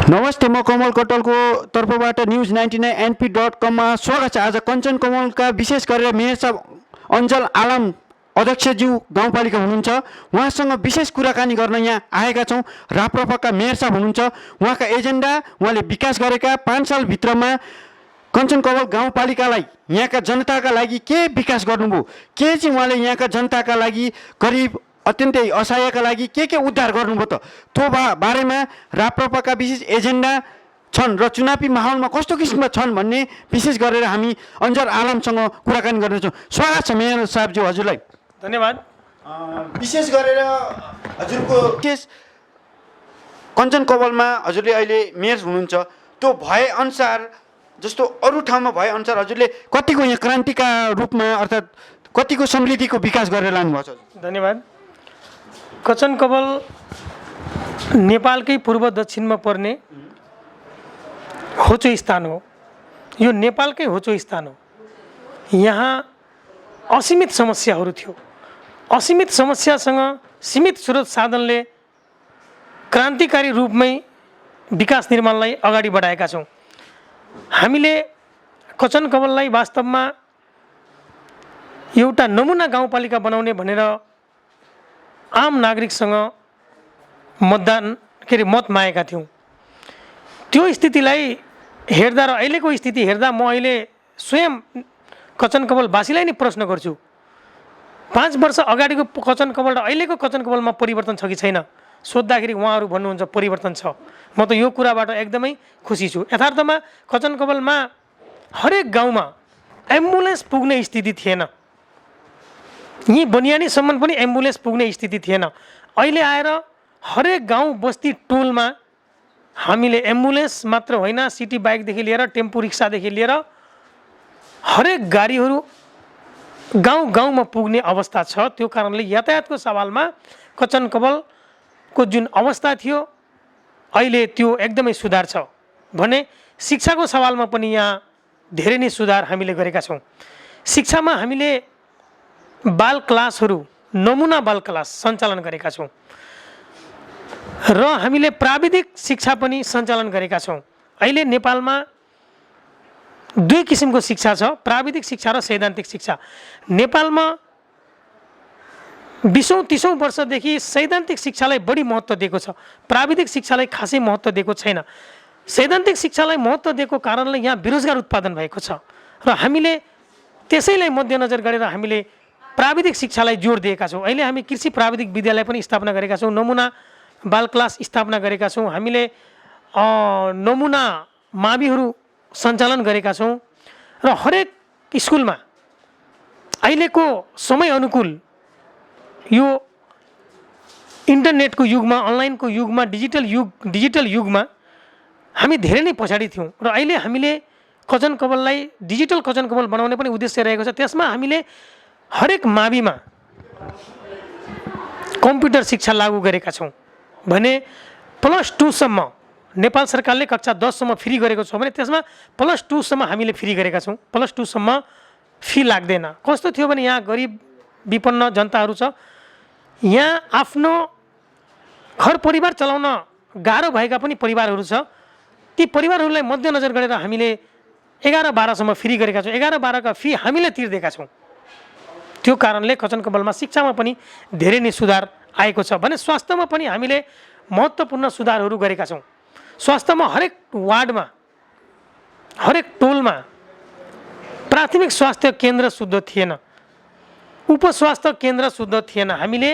नमस्ते, म कमल कटलको तर्फबाट news99np.com मा स्वागत छ। आज कञ्चन कमलका विशेष गरेर मेयर साहब अञ्जल आलम अध्यक्षज्यू गाउँपालिका हुनुहुन्छ, उहाँसँग विशेष कुराकानी गर्न यहाँ आएका छौँ। राप्रपाका मेयर साहब हुनुहुन्छ, उहाँका एजेन्डा, उहाँले विकास गरेका 5 सालभित्रमा कञ्चन कमल गाउँपालिकालाई यहाँका जनताका लागि के विकास गर्नुभयो, के चाहिँ उहाँले यहाँका जनताका लागि गरिब अत्यन्तै असहायका लागि के उद्धार गर्नुभयो त त्यो बारेमा राप्रपाका विशेष एजेन्डा छन् र चुनावी माहौलमा कस्तो किसिमका छन् भन्ने विशेष गरेर हामी अञ्जल आलमसँग कुराकानी गर्नेछौँ। स्वागत छ मेयर साहबज्यू, हजुरलाई धन्यवाद। विशेष गरेर हजुरको केस कञ्चन कमलमा हजुरले अहिले मेयर हुनुहुन्छ, त्यो भएअनुसार जस्तो अरू ठाउँमा भएअनुसार हजुरले कतिको यहाँ क्रान्तिका रूपमा अर्थात् कतिको समृद्धिको विकास गरेर लानुभएको छ? धन्यवाद। कञ्चन कमल नेपालकै पूर्व दक्षिणमा पर्ने होचो स्थान हो। यो नेपालकै होचो स्थान हो। यहाँ असीमित समस्याहरू थियो। असीमित समस्यासँग सीमित स्रोत साधनले क्रान्तिकारी रूपमै विकास निर्माणलाई अगाडि बढाएका छौँ। हामीले कञ्चन कमललाई वास्तवमा एउटा नमुना गाउँपालिका बनाउने भनेर आम नागरिकसँग मत मागेका थियौँ। त्यो स्थितिलाई हेर्दा र अहिलेको स्थिति हेर्दा म अहिले स्वयं कञ्चन कमलवासीलाई नै प्रश्न गर्छु, 5 वर्ष अगाडिको कञ्चन कमल र अहिलेको कञ्चन कमलमा परिवर्तन छ कि छैन? सोद्धाखेरि उहाँहरू भन्नुहुन्छ परिवर्तन छ। म त यो कुराबाट एकदमै खुसी छु। यथार्थमा कञ्चन कमलमा हरेक गाउँमा एम्बुलेन्स पुग्ने स्थिति थिएन। यी बनियानीसम्म पनि एम्बुलेन्स पुग्ने स्थिति थिएन। अहिले आएर हरेक गाउँ बस्ती टोलमा हामीले एम्बुलेन्स मात्र होइन, सिटी बाइकदेखि लिएर टेम्पो रिक्सादेखि लिएर हरेक गाडीहरू गाउँ गाउँमा पुग्ने अवस्था छ। त्यो कारणले यातायातको सवालमा कञ्चन कमलको जुन अवस्था थियो अहिले त्यो एकदमै सुधार छ भने शिक्षाको सवालमा पनि यहाँ धेरै नै सुधार हामीले गरेका छौँ। शिक्षामा हामीले बाल क्लासहरू, नमुना बाल क्लास सञ्चालन गरेका छौँ र हामीले प्राविधिक शिक्षा पनि सञ्चालन गरेका छौँ। अहिले नेपालमा 2 किसिमको शिक्षा छ, प्राविधिक शिक्षा र सैद्धान्तिक शिक्षा। नेपालमा 20औं-30औं वर्षदेखि सैद्धान्तिक शिक्षालाई बढी महत्त्व दिएको छ, प्राविधिक शिक्षालाई खासै महत्त्व दिएको छैन। सैद्धान्तिक शिक्षालाई महत्त्व दिएको कारणले यहाँ बेरोजगार उत्पादन भएको छ र हामीले त्यसैलाई मध्यनजर गरेर हामीले प्राविधिक शिक्षालाई जोड दिएका छौँ। अहिले हामी कृषि प्राविधिक विद्यालय पनि स्थापना गरेका छौँ, नमुना बाल क्लास स्थापना गरेका छौँ, हामीले नमुना माविहरू सञ्चालन गरेका छौँ र हरेक स्कुलमा अहिलेको समय अनुकूल यो इन्टरनेटको युगमा, अनलाइनको युगमा, डिजिटल युगमा हामी धेरै नै पछाडि थियौँ र अहिले हामीले कञ्चन कमललाई डिजिटल कञ्चन कमल बनाउने पनि उद्देश्य रहेको छ। त्यसमा हामीले हरेक माविमा कम्प्युटर शिक्षा लागू गरेका छौँ भने +2 सम्म नेपाल सरकारले कक्षा 10 सम्म फ्री गरेको छ भने त्यसमा +2 सम्म हामीले फ्री गरेका छौँ। +2 सम्म फी लाग्दैन। कस्तो थियो भने यहाँ गरिब विपन्न जनताहरू छ, यहाँ आफ्नो घर परिवार चलाउन गाह्रो भएका पनि परिवारहरू छ। ती परिवारहरूलाई मध्यनजर गरेर हामीले 11-12 सम्म फ्री गरेका छौँ। 11-12 का फी हामीले तिर्देका छौँ। त्यो कारणले कञ्चन कमलमा शिक्षामा पनि धेरै नै सुधार आएको छ भने स्वास्थ्यमा पनि हामीले महत्त्वपूर्ण सुधारहरू गरेका छौँ। स्वास्थ्यमा हरेक वार्डमा, हरेक टोलमा प्राथमिक स्वास्थ्य केन्द्र शुद्ध थिएन, उपस्वास्थ्य केन्द्र शुद्ध थिएन। हामीले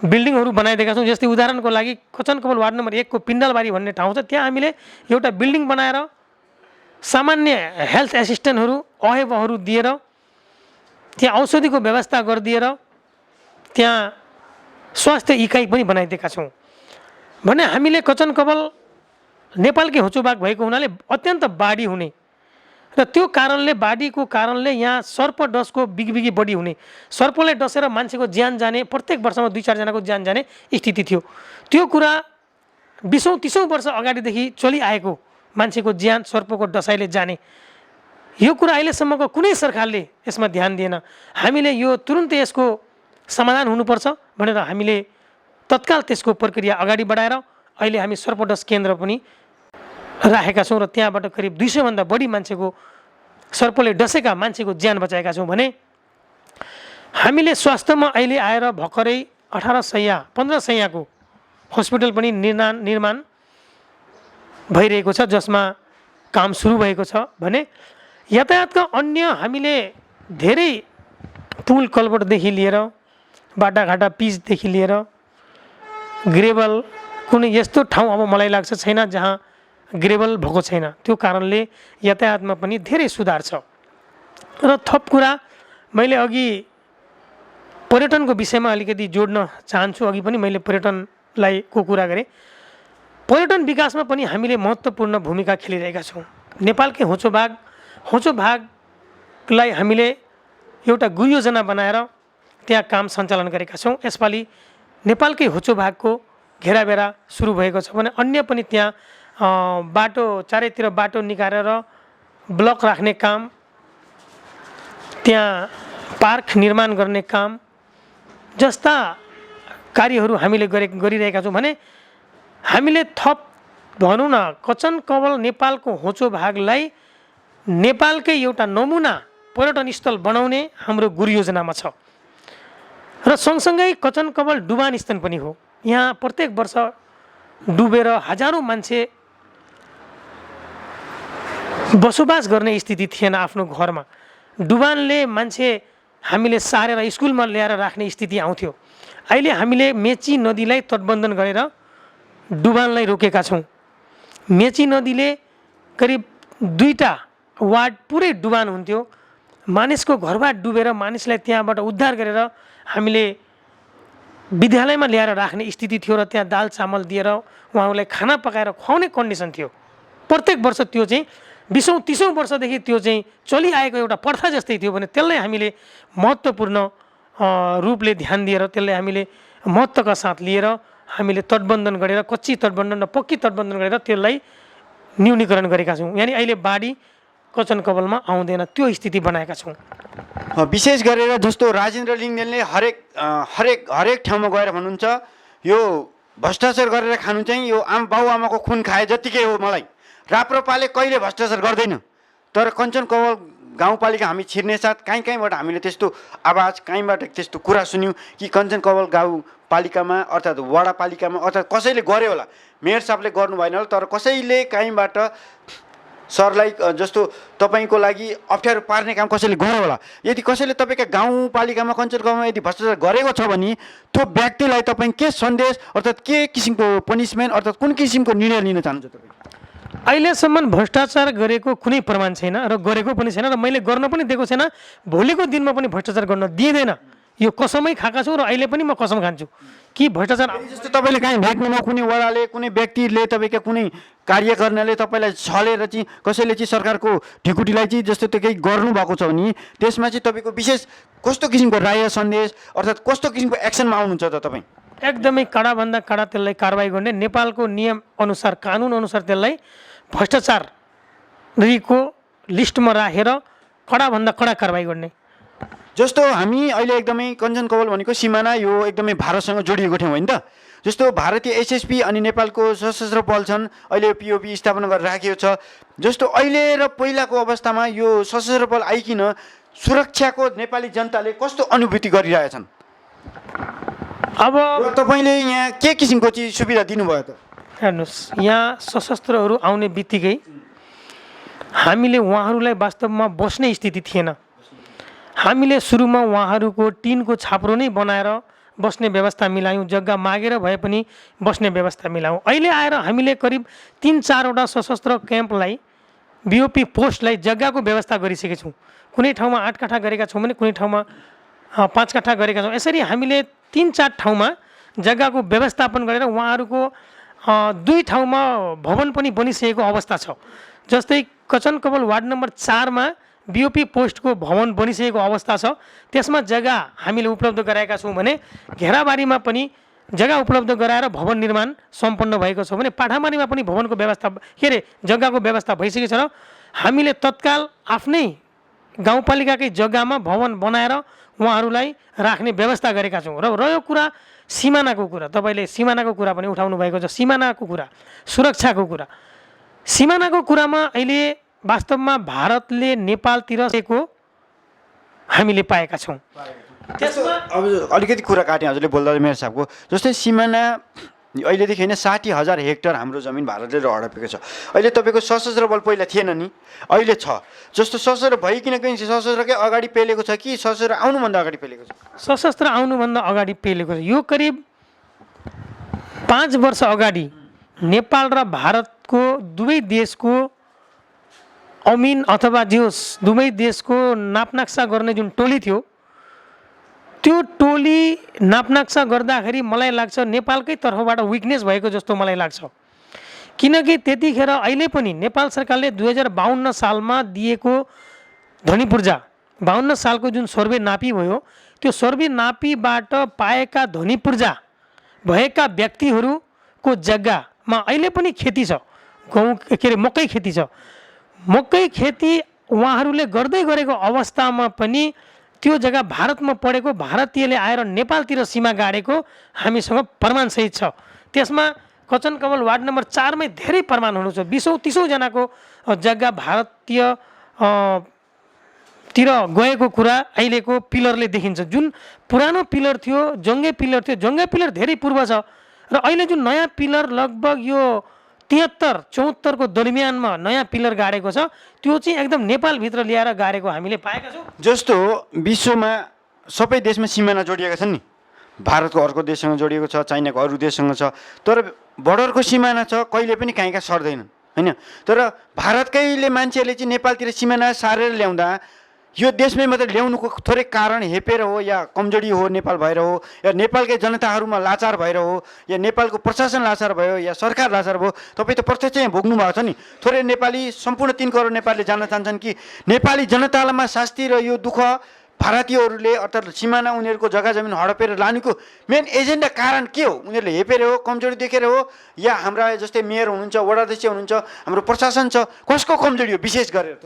बिल्डिङहरू बनाइदिएका छौँ। जस्तै उदाहरणको लागि कञ्चन कमल वार्ड नम्बर 1 को पिण्डलबारी भन्ने ठाउँ छ, त्यहाँ हामीले एउटा बिल्डिङ बनाएर सामान्य हेल्थ एसिस्टेन्टहरू, अहेबहरू दिएर त्यहाँ औषधिको व्यवस्था गरिदिएर त्यहाँ स्वास्थ्य इकाइ पनि बनाइदिएका छौँ भने हामीले कञ्चन कमल नेपालकै होचो भाग भएको हुनाले अत्यन्त बाढी हुने र त्यो कारणले बाढीको कारणले यहाँ सर्प डसको बिगबिगी बढी हुने, सर्पले डसेर मान्छेको ज्यान जाने, प्रत्येक वर्षमा 2-4 जनाको ज्यान जाने स्थिति थियो। त्यो कुरा 20औं-30औं वर्ष अगाडिदेखि चलिआएको मान्छेको ज्यान सर्पको डसाइले जाने, यो कुरा अहिलेसम्मको कुनै सरकारले यसमा ध्यान दिएन। हामीले यो तुरुन्तै यसको समाधान हुनुपर्छ भनेर हामीले तत्काल त्यसको प्रक्रिया अगाडि बढाएर अहिले हामी सर्पदंश केन्द्र पनि राखेका छौँ र त्यहाँबाट करिब 200 भन्दा बढी मान्छेको सर्पले डसेका मान्छेको ज्यान बचाएका छौँ भने हामीले स्वास्थ्यमा अहिले आएर भर्खरै 18 शैय्या 15 शैय्याको हस्पिटल पनि निर्माण भइरहेको छ, जसमा काम सुरु भएको छ भने यातायातका अन्य हामीले धेरै पुल कल्भर्टदेखि लिएर बाटाघाटा पिचदेखि लिएर ग्रेभल कुनै यस्तो ठाउँ अब मलाई लाग्छ छैन जहाँ ग्रेभल भएको छैन। त्यो कारणले यातायातमा पनि धेरै सुधार छ। र थप कुरा मैले अघि पर्यटनको विषयमा अलिकति जोड्न चाहन्छु। अघि पनि मैले पर्यटनलाई को कुरा गरेँ। पर्यटन विकासमा पनि हामीले महत्त्वपूर्ण भूमिका खेलिरहेका छौँ। नेपालकै होचो भागलाई हामीले एउटा गुयोजना बनाएर त्यहाँ काम सञ्चालन गरेका छौँ। यसपालि नेपालकै होचो भागको घेराबेरा सुरु भएको छ भने अन्य पनि त्यहाँ बाटो चारैतिर बाटो निकालेर ब्लक राख्ने काम, त्यहाँ पार्क निर्माण गर्ने काम जस्ता कार्यहरू हामीले गरिरहेका छौँ भने हामीले थप भनौँ न कचन कवल नेपालको होचो भागलाई नेपालकै एउटा नमुना पर्यटन स्थल बनाउने हाम्रो गुरुयोजनामा छ। र सँगसँगै कचन कवल डुबान स्थल पनि हो। यहाँ प्रत्येक वर्ष डुबेर हजारौँ मान्छे बसोबास गर्ने स्थिति थिएन आफ्नो घरमा। डुबानले मान्छे हामीले सारेर स्कुलमा ल्याएर राख्ने स्थिति आउँथ्यो। अहिले हामीले मेची नदीलाई तटबन्धन गरेर डुबानलाई रोकेका छौँ। मेची नदीले करिब 2टा वार्ड पुरै डुबान हुन्थ्यो। मानिसको घरबाट डुबेर मानिसलाई त्यहाँबाट उद्धार गरेर हामीले विद्यालयमा ल्याएर राख्ने स्थिति थियो र त्यहाँ दाल चामल दिएर उहाँहरूलाई खाना पकाएर खुवाउने कन्डिसन थियो। प्रत्येक वर्ष त्यो चाहिँ 20औं-30औं वर्षदेखि त्यो चाहिँ चलिआएको एउटा प्रथा जस्तै थियो भने त्यसलाई हामीले महत्त्वपूर्ण रूपले ध्यान दिएर त्यसलाई हामीले महत्त्वका साथ लिएर हामीले तटबन्धन गरेर कच्ची तटबन्धन र पक्की तटबन्धन गरेर त्यसलाई न्यूनीकरण गरेका छौँ। यानि अहिले बाढी कचन कवलमा आउँदैन त्यो स्थिति बनाएका छौँ। विशेष गरेर जस्तो राजेन्द्र लिङ्गदेनले हरेक ठाउँमा गएर भन्नुहुन्छ यो भ्रष्टाचार गरेर खानु चाहिँ यो बाबुआमाको खुन खाए जत्तिकै हो। मलाई राप्रपाले कहिले भ्रष्टाचार गर्दैन। तर कञ्चन कवल गाउँपालिका हामी छिर्ने साथ कहीँबाट हामीले त्यस्तो आवाज कहीँबाट त्यस्तो कुरा सुन्यौँ कि कञ्चन कवल गाउँपालिकामा अर्थात् वडापालिकामा अर्थात् कसैले गरे होला, मेयर साहबले गर्नु भएन होला, तर कसैले कहीँबाट सरलाई जस्तो तपाईँको लागि अप्ठ्यारो पार्ने काम कसैले गर्यो होला। यदि कसैले तपाईँका गाउँपालिकामा कञ्चन कवलमा यदि भ्रष्टाचार गरेको छ भने त्यो व्यक्तिलाई तपाईँ के सन्देश अर्थात् के किसिमको पनिसमेन्ट अर्थात् कुन किसिमको निर्णय लिन चाहनुहुन्छ तपाईँ? अहिलेसम्म भ्रष्टाचार गरेको कुनै प्रमाण छैन र गरेको पनि छैन र मैले गर्न पनि दिएको छैन। भोलिको दिनमा पनि भ्रष्टाचार गर्न दिँदैन। यो कसमै खाएका छु र अहिले पनि म कसम खान्छु कि भ्रष्टाचार जस्तो तपाईँले कहीँ भेट्नुमा कुनै वडाले कुनै व्यक्तिले तपाईँका कुनै कार्य गर्नाले तपाईँलाई छलेर चाहिँ कसैले चाहिँ सरकारको ढिकुटीलाई चाहिँ जस्तो त्यो केही गर्नुभएको छ भने त्यसमा चाहिँ तपाईँको विशेष कस्तो किसिमको राय सन्देश अर्थात् कस्तो किसिमको एक्सनमा आउनुहुन्छ त तपाईँ? एकदमै कडाभन्दा कडा त्यसलाई कारवाही गर्ने, नेपालको नियम अनुसार कानुन अनुसार त्यसलाई भ्रष्टाचारीको लिस्टमा राखेर कडाभन्दा कडा कारवाही गर्ने। जस्तो हामी अहिले एकदमै कञ्चन कवल भनेको सिमाना यो एकदमै भारतसँग जोडिएको ठाउँ होइन त। जस्तो भारतीय एसएसपी अनि नेपालको सशस्त्र बल छन्, अहिले पिओपी स्थापना गरेर राखिएको छ। जस्तो अहिले र पहिलाको अवस्थामा यो सशस्त्र बल आइकिन सुरक्षाको नेपाली जनताले कस्तो अनुभूति गरिरहेछन्? अब तपाईँले यहाँ के किसिमको चाहिँ सुविधा दिनुभयो त? हेर्नुहोस्, यहाँ सशस्त्रहरू आउने बित्तिकै हामीले उहाँहरूलाई वास्तवमा बस्ने स्थिति थिएन। हामीले सुरुमा उहाँहरूको टिनको छाप्रो नै बनाएर बस्ने व्यवस्था मिलायौँ, जग्गा मागेर भए पनि बस्ने व्यवस्था मिलायौँ। अहिले आएर हामीले करिब 3-4वटा सशस्त्र क्याम्पलाई बिओपी पोस्टलाई जग्गाको व्यवस्था गरिसकेका छौँ। कुनै ठाउँमा 8 कट्ठा गरेका छौँ भने कुनै ठाउँमा 5 कट्ठा गरेका छौँ। यसरी हामीले 3-4 ठाउँमा जग्गाको व्यवस्थापन गरेर उहाँहरूको 2 ठाउँमा भवन पनि बनिसकेको अवस्था छ। जस्तै कचन कवल वार्ड नम्बर 4मा बिओपी पोस्टको भवन बनिसकेको अवस्था छ। त्यसमा जग्गा हामीले उपलब्ध गराएका छौँ भने घेराबारीमा पनि जग्गा उपलब्ध गराएर भवन निर्माण सम्पन्न भएको छ भने पाठामारीमा पनि भवनको व्यवस्था जग्गाको व्यवस्था भइसकेको छ र हामीले तत्काल आफ्नै गाउँपालिकाकै जग्गामा भवन बनाएर उहाँहरूलाई राख्ने व्यवस्था गरेका छौँ। र रह्यो कुरा सिमानाको कुरा, तपाईँले सिमानाको कुरा पनि उठाउनु भएको छ। सिमानाको कुरा, सुरक्षाको कुरा, सिमानाको कुरामा अहिले वास्तवमा भारतले नेपालतिर हामीले पाएका छौँ। त्यसमा अब अलिकति कुरा काटेँ हजुरले बोल्दा मेरो साहबको, जस्तै सिमाना अहिलेदेखि होइन 60,000 हेक्टर हाम्रो जमिन भारतले हडपेको छ। अहिले तपाईँको सशस्त्र बल पहिला थिएन नि, अहिले छ। जस्तो सशस्त्र भइकन कहीँ सशस्त्रकै अगाडि पेलेको छ कि सशस्त्र आउनुभन्दा अगाडि पेलेको छ? सशस्त्र आउनुभन्दा अगाडि पेलेको छ। यो करिब 5 वर्ष अगाडि नेपाल र भारतको दुवै देशको अमिन अथवा जे होस् दुवै देशको नापनाक्सा गर्ने जुन टोली थियो, त्यो टोली नापनाक्सा गर्दाखेरि मलाई लाग्छ नेपालकै तर्फबाट विकनेस भएको जस्तो मलाई लाग्छ। किनकि त्यतिखेर अहिले पनि नेपाल सरकारले 2052 सालमा दिएको ध्वनि पूर्जा, 52 सालको जुन सर्वे नापी भयो, त्यो सर्वे नापीबाट पाएका ध्वनि पूर्जा भएका व्यक्तिहरूको जग्गामा अहिले पनि खेती छ, गहुँ के अरे मकै खेती छ। मकै खेती उहाँहरूले गर्दै गरेको अवस्थामा पनि त्यो जग्गा भारतमा परेको, भारतीयले आएर नेपालतिर सीमा गाडेको हामीसँग प्रमाणसहित छ। त्यसमा कञ्चनकमल वार्ड नम्बर 4 मै धेरै प्रमाण हुनु छ। 20-30 जनाको जग्गा भारतीय तिर गएको कुरा अहिलेको पिलरले देखिन्छ। जुन पुरानो पिलर थियो, जङ्गे पिलर थियो, जङ्गे पिलर धेरै पूर्व छ र अहिले जुन नयाँ पिलर लगभग यो 73-74 को दरमियानमा नयाँ पिलर गाडेको छ, त्यो चाहिँ एकदम नेपालभित्र ल्याएर गाडेको हामीले पाएका छौँ। जस्तो विश्वमा सबै देशमा सिमाना जोडिएका छन् नि, भारतको अर्को देशसँग जोडिएको छ, चाइनाको अरू देशसँग छ, तर बर्डरको सिमाना छ, कहिले पनि कहीँ कहाँ सर्दैनन् होइन। तर भारतकैले मान्छेहरूले चाहिँ नेपालतिर सिमाना सारेर ल्याउँदा यो देशमै मात्र ल्याउनुको थोरै कारण हेपेर हो या कमजोरी हो नेपाल भएर हो या नेपालकै जनताहरूमा लाचार भएर हो या नेपालको प्रशासन लाचार भयो या सरकार लाचार भयो? तपाईँ त प्रत्यक्ष यहाँ भोग्नु भएको छ नि। थोरै नेपाली, सम्पूर्ण 3 करोड नेपालीले जान्न चाहन्छन् कि नेपाली जनतामा शास्ति र यो दुःख भारतीयहरूले अर्थात् सिमाना उनीहरूको जग्गा जमिन हडपेर लानुको मेन एजेन्डा कारण के हो? उनीहरूले हेपेर हो, कमजोरी देखेर हो, या हाम्रा जस्तै मेयर हुनुहुन्छ, वडाध्यक्ष हुनुहुन्छ, हाम्रो प्रशासन छ, कसको कमजोरी हो विशेष गरेर?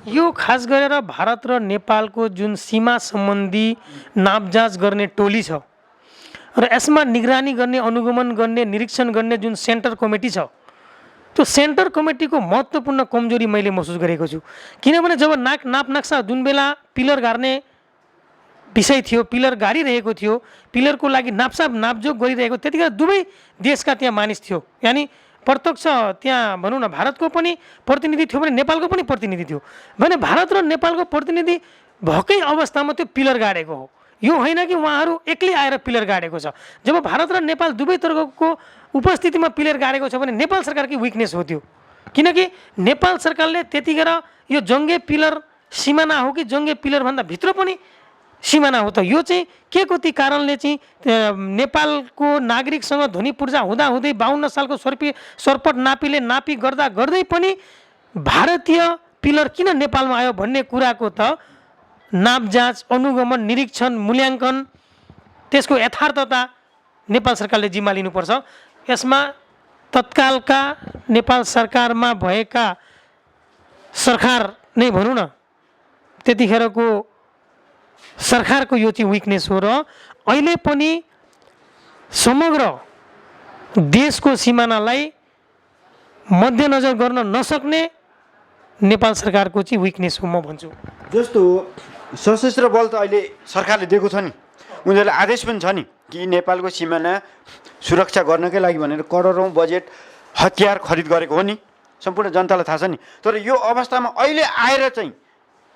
यो खास गरेर भारत र नेपालको जुन सीमा सम्बन्धी नापजाँच गर्ने टोली छ र यसमा निगरानी गर्ने, अनुगमन गर्ने, निरीक्षण गर्ने जुन सेन्टर कमिटी छ, त्यो सेन्टर कमिटीको महत्त्वपूर्ण कमजोरी मैले महसुस गरेको छु। किनभने जब नाप नक्सा जुन बेला पिलर गाड्ने विषय थियो, पिलर गाडिरहेको थियो, पिलरको लागि नापजोक गरिरहेको, त्यतिखेर दुवै देशका त्यहाँ मानिस थियो। यानि प्रत्यक्ष त्यहाँ भनौँ न भारतको पनि प्रतिनिधि थियो भने नेपालको पनि प्रतिनिधि थियो भने भारत र नेपालको प्रतिनिधि भएकै अवस्थामा त्यो पिलर गाडेको हो। यो होइन कि उहाँहरू एक्लै आएर पिलर गाडेको छ। जब भारत र नेपाल दुवै तर्फको उपस्थितिमा पिलर गाडेको छ भने नेपाल सरकारकै विकनेस हो त्यो। किनकि नेपाल सरकारले त्यतिखेर यो जङ्गे पिलर सिमाना हो कि जङ्गे पिलरभन्दा भित्र पनि सिमाना हो त, यो चाहिँ के कति कारणले चाहिँ नेपालको नागरिकसँग ध्वनि पूर्जा हुँदाहुँदै 52 सालको सर्पट नापी गर्दै पनि भारतीय पिलर किन नेपालमा आयो भन्ने कुराको त नापजाँच, अनुगमन, निरीक्षण, मूल्याङ्कन, त्यसको यथार्थता नेपाल सरकारले जिम्मा लिनुपर्छ। यसमा तत्कालका नेपाल सरकारमा भएका सरकार नै भनौँ न, त्यतिखेरको सरकारको यो चाहिँ विकनेस हो र अहिले पनि समग्र देशको सिमानालाई मध्यनजर गर्न नसक्ने नेपाल सरकारको चाहिँ विकनेस हो म भन्छु। जस्तो सशस्त्र बल त अहिले सरकारले दिएको छ नि, उनीहरूले आदेश पनि छ नि कि नेपालको सिमाना सुरक्षा गर्नकै लागि भनेर करोडौँ बजेट हतियार खरिद गरेको हो नि, सम्पूर्ण जनतालाई थाहा छ नि। तर यो अवस्थामा अहिले आएर चाहिँ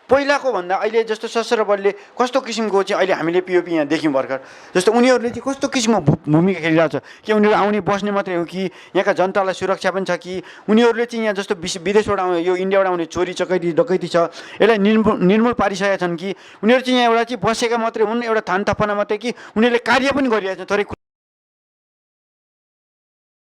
पहिलाको भन्दा अहिले जस्तो सशस्त्र बलले कस्तो किसिमको चाहिँ अहिले हामीले पिओपी यहाँ देख्यौँ भर्खर, जस्तो उनीहरूले चाहिँ कस्तो किसिमको भूमिका खेलिरहेको छ कि उनीहरू आउने बस्ने मात्रै हो कि यहाँका जनतालाई सुरक्षा पनि छ कि उनीहरूले चाहिँ यहाँ जस्तो विदेशबाट आउने, यो इन्डियाबाट आउने चोरी डकैती छ, यसलाई निर्मूल पारिसकेका छन् कि उनीहरू चाहिँ यहाँ एउटा चाहिँ बसेका मात्रै हुन्, एउटा थान थपना मात्रै कि उनीहरूले कार्य पनि गरिरहेका छन्। थोरै